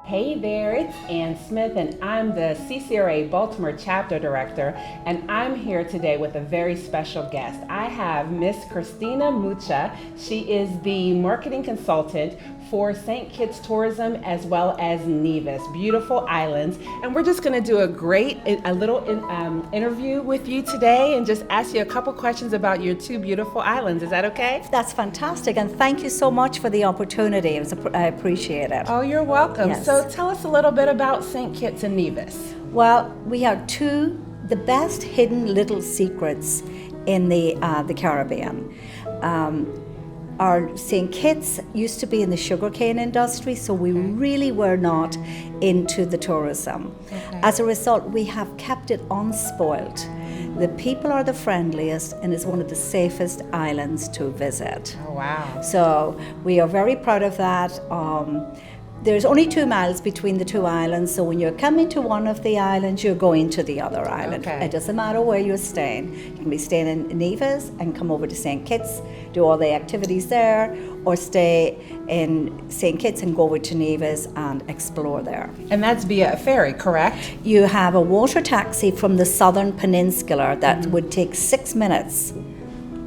Hey there, it's Ann Smith, and I'm the CCRA Baltimore Chapter Director, and I'm here today with a very special guest. I have Miss Christina Mucha. She is the marketing consultant for St. Kitts Tourism as well as Nevis, beautiful islands. And we're just gonna do a little interview with you today and just ask you a couple questions about your two beautiful islands. Is that okay? That's fantastic, and thank you so much for the opportunity. I appreciate it. Oh, you're welcome. Yes. So tell us a little bit about St. Kitts and Nevis. Well, we have the best hidden little secrets in the Caribbean. Our St. Kitts used to be in the sugarcane industry, so we really were not into the tourism. Okay. As a result, we have kept it unspoiled. The people are the friendliest, and it's one of the safest islands to visit. Oh, wow. So we are very proud of that. There's only 2 miles between the two islands, so when you're coming to one of the islands, you're going to the other island. Okay. It doesn't matter where you're staying. You can be staying in Nevis and come over to St. Kitts, do all the activities there, or stay in St. Kitts and go over to Nevis and explore there. And that's via a ferry, correct? You have a water taxi from the southern peninsula that would take 6 minutes.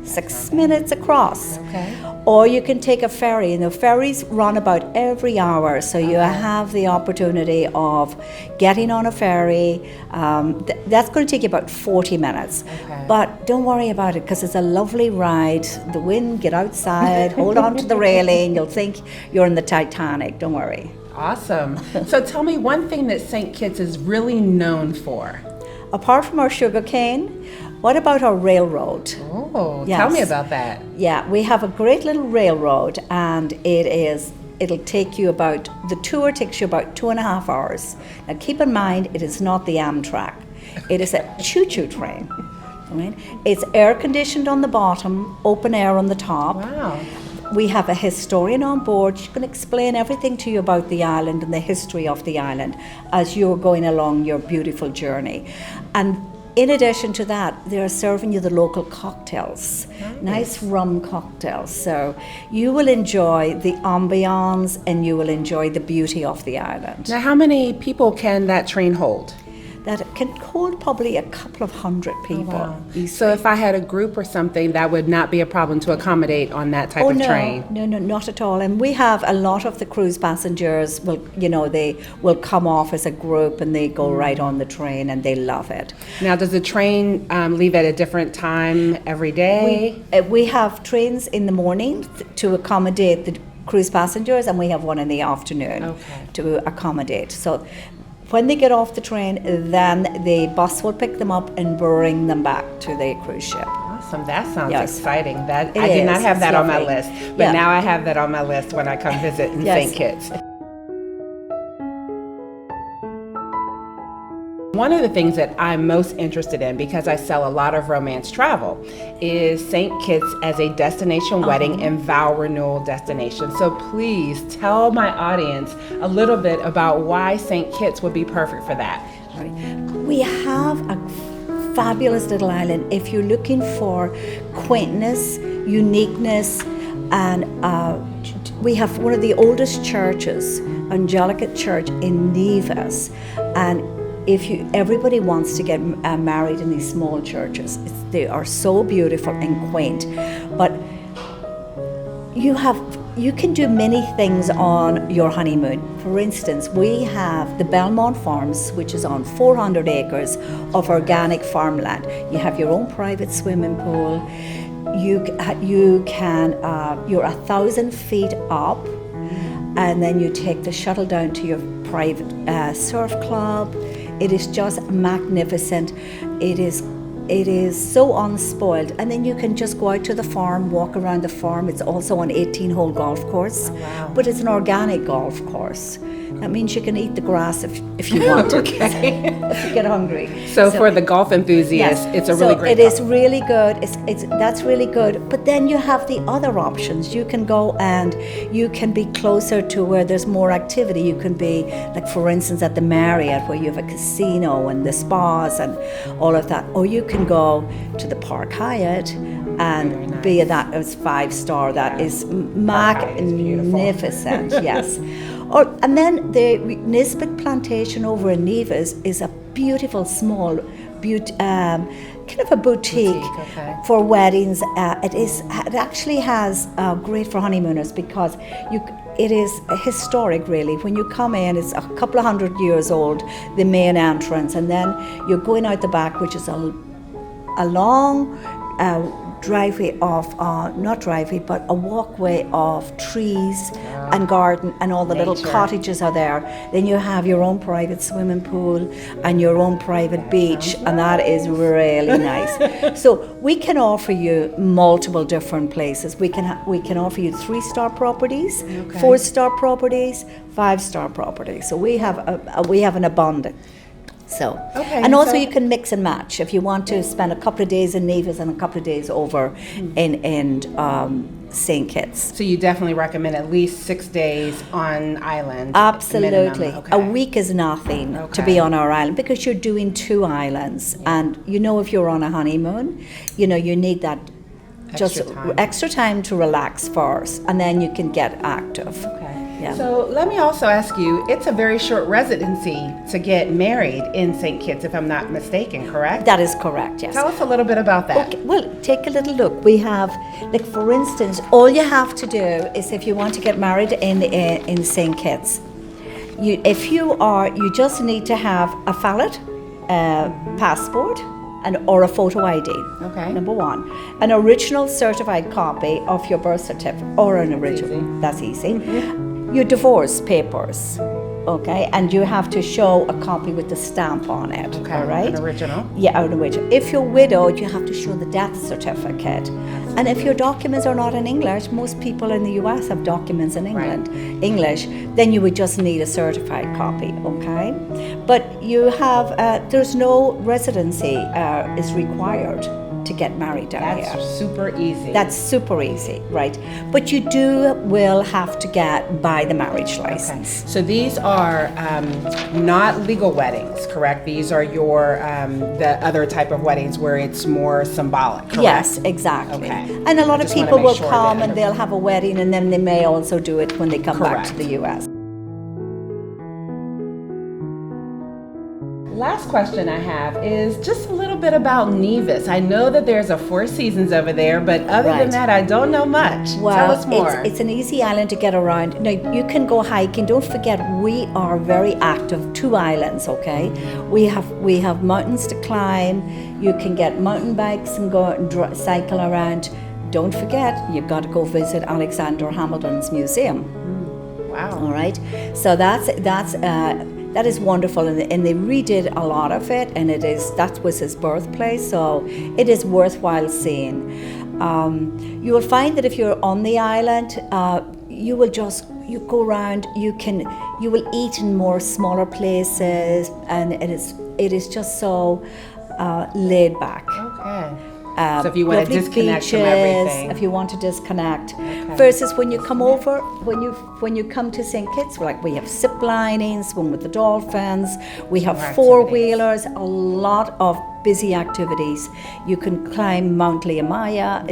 6 minutes across. Okay. Or you can take a ferry, and the ferries run about every hour, so you have the opportunity of getting on a ferry. That's going to take you about 40 minutes. Okay. But don't worry about it, because it's a lovely ride. The wind, get outside, hold on to the railing, you'll think you're in the Titanic, don't worry. Awesome. So tell me one thing that St. Kitts is really known for. Apart from our sugarcane, what about our railroad? Oh, Yes. tell me about that. Yeah, we have a great little railroad, and it'll take you the tour takes you about 2.5 hours. Now keep in mind, it is not the Amtrak. It is a choo-choo train. Right? It's air conditioned on the bottom, open air on the top. Wow. We have a historian on board. She can explain everything to you about the island and the history of the island as you're going along your beautiful journey. And in addition to that, they're serving you the local cocktails, nice rum cocktails. So you will enjoy the ambiance and you will enjoy the beauty of the island. Now, how many people can that train hold? That can hold probably a couple of hundred people. So if I had a group or something, that would not be a problem to accommodate on that type of train? No, not at all. And we have a lot of the cruise passengers they will come off as a group and they go right on the train and they love it. Now, does the train leave at a different time every day? We have trains in the morning to accommodate the cruise passengers, and we have one in the afternoon to accommodate. So when they get off the train, then the bus will pick them up and bring them back to the cruise ship. Awesome. That sounds Yes. exciting. I It did not is. have It's that on my lovely. list, but Yeah. now I have that on my list when I come visit in Yes. St. Kitts. One of the things that I'm most interested in, because I sell a lot of romance travel, is St. Kitts as a destination wedding and vow renewal destination. So please tell my audience a little bit about why St. Kitts would be perfect for that. We have a fabulous little island. If you're looking for quaintness, uniqueness, and we have one of the oldest churches, Anglican Church in Nevis, and everybody wants to get married in these small churches. They are so beautiful and quaint, but you can do many things on your honeymoon. For instance, we have the Belmont Farms, which is on 400 acres of organic farmland. You have your own private swimming pool. You're 1,000 feet up, and then you take the shuttle down to your private surf club. It is just magnificent. It is so unspoiled, and then you can just go out to the farm, walk around the farm. It's also an 18-hole golf course, but it's an organic golf course. That means you can eat the grass if you want to, if you get hungry. So for the golf enthusiasts, it's a really great It is really good. That's really good. But then you have the other options. You can go and you can be closer to where there's more activity. You can be, like for instance, at the Myriad, where you have a casino and the spas and all of that. Or you can go to the Park Hyatt and be that as 5-star. That is magnificent. Yes. And then the Nisbet plantation over in Nevis is a beautiful small kind of a boutique okay. for weddings. It actually has great for honeymooners because it is historic really. When you come in, it's a couple of 100 years old, the main entrance, and then you're going out the back, which is a long driveway of, not driveway, but a walkway of trees and garden, and all the little cottages are there. Then you have your own private swimming pool and your own private beach, and that is really nice. So we can offer you multiple different places. We can offer you 3-star properties, 4-star properties, 5-star properties. So we have an abundance. So, and also you can mix and match if you want to spend a couple of days in Nevis and a couple of days over in St. Kitts. So you definitely recommend at least 6 days on island. Absolutely. A week is nothing to be on our island because you're doing 2 islands, and if you're on a honeymoon, you need that extra time to relax first, and then you can get active. Yeah. So let me also ask you, it's a very short residency to get married in St. Kitts, if I'm not mistaken, correct? That is correct, yes. Tell us a little bit about that. Okay, well, take a little look. We have, like for instance, all you have to do is if you want to get married in St. Kitts, you just need to have a valid passport or a photo ID. Okay. Number 1, an original certified copy of your birth certificate or an original. That's easy. Your divorce papers, and you have to show a copy with the stamp on it. Okay. All right. An original. Yeah, an original. If you're widowed, you have to show the death certificate. And if your documents are not in English, most people in the US have documents in English, then you would just need a certified copy, okay? But you have, there's no residency is required to get married down here. That's super easy. That's super easy, right? But you will have to buy the marriage license. So these are not legal weddings, correct? These are your the other type of weddings where it's more symbolic, correct? Yes, exactly. Okay. And a lot of people will come and they'll have a wedding, and then they may also do it when they come back to the US. Last question I have is just a little bit about Nevis. I know that there's a 4 Seasons over there, but other than that, I don't know much. Well, tell us more. It's an easy island to get around. Now, you can go hiking. Don't forget, we are very active. 2 islands, okay? We have mountains to climb. You can get mountain bikes and go and cycle around. Don't forget, you've got to go visit Alexander Hamilton's museum. Wow. All right. So that is wonderful, and they redid a lot of it, and that was his birthplace, so it is worthwhile seeing. You will find that if you're on the island, you go around. You will eat in more smaller places, and it is just so laid back. Okay. So if you want to disconnect beaches, from everything. if you want to disconnect, versus when you come over, when you come to St. Kitts, we have zip lining, swim with the dolphins, we have 4-wheelers, a lot of busy activities. You can climb Mount Liamaya.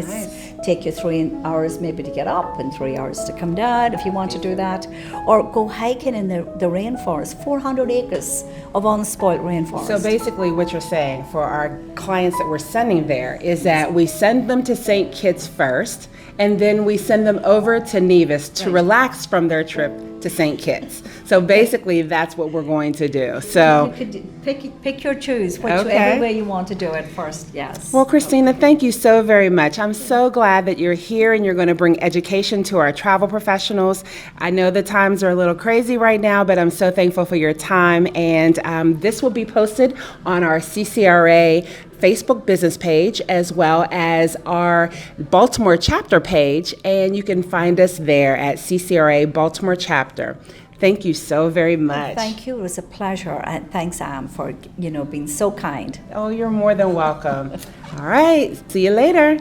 Take you 3 hours maybe to get up and 3 hours to come down if you want to do that, or go hiking in the rainforest, 400 acres of unspoiled rainforest. So basically what you're saying for our clients that we're sending there is that we send them to St. Kitts first, and then we send them over to Nevis to relax from their trip to St. Kitts. So basically that's what we're going to do. So you could pick your choose, whichever way you want to do it first, yes. Well, Christina, thank you so very much. I'm so glad that you're here and you're going to bring education to our travel professionals. I know the times are a little crazy right now, but I'm so thankful for your time. And this will be posted on our CCRA Facebook business page as well as our Baltimore chapter page, and you can find us there at CCRA Baltimore chapter. Thank you so very much. Thank you. It was a pleasure, and thanks, Anne, for being so kind. Oh, you're more than welcome. All right. See you later.